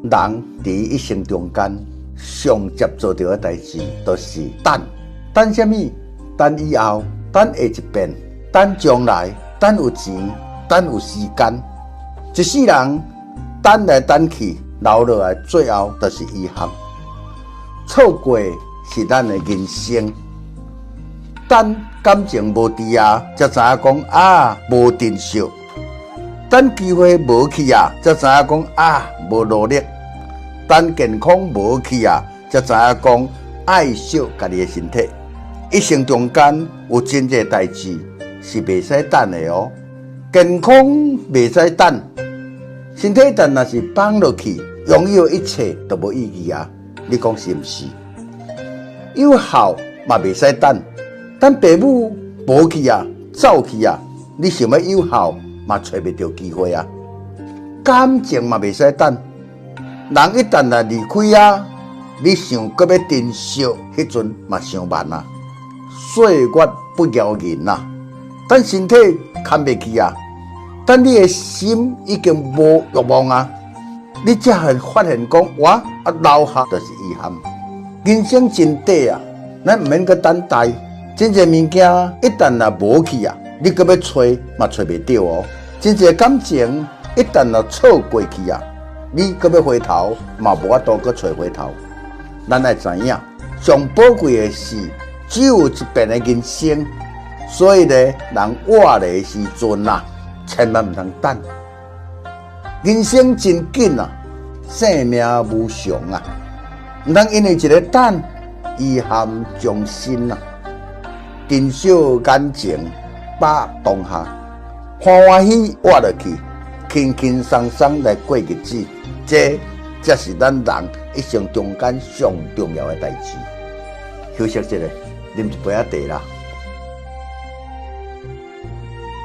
人伫一生中间上接做着的代志，就是等。等什么？等以后，等下一遍，等将来，等有钱，等有时间。一世人等来等去，留落来，最后就是遗憾。错过是咱的人生。等感情无伫啊，才知影讲啊无珍惜；等机会无去啊，才知影讲啊无努力；等健康无去啊，才知影讲爱惜家己的身体。一生中间有真侪代志是袂使等的哦。健康袂使等，身体等若是放落去，拥有一切都无意义啊！你讲是毋是？有效嘛袂使等。等爸母无去啊，走去啊，你想要有效嘛找袂到机会啊。感情嘛袂使等，人一旦来离开啊，你想搁要珍惜，迄阵嘛伤慢啊。岁月不饶人啊，等身体扛袂起啊，等你的心已经无欲望啊，你才会发现讲哇留下就是遗憾。人生真短啊，咱毋免搁等待。真侪物件一旦若无去啊，你搁要找嘛找袂到哦。真侪感情一旦若错过去啊，你搁要回头嘛无法度搁找回头。咱要知影，上宝贵的事只有一遍的人生，所以咧，人活的时阵啊，千万毋通等。人生真紧啊，生命无常啊，毋通因为一个等，遗憾终身啊。珍惜感情，把当下，欢欢喜活落去，轻轻松松来过日子，这才是咱人一生中间上重要的代志。休息一下，啉一杯茶啦。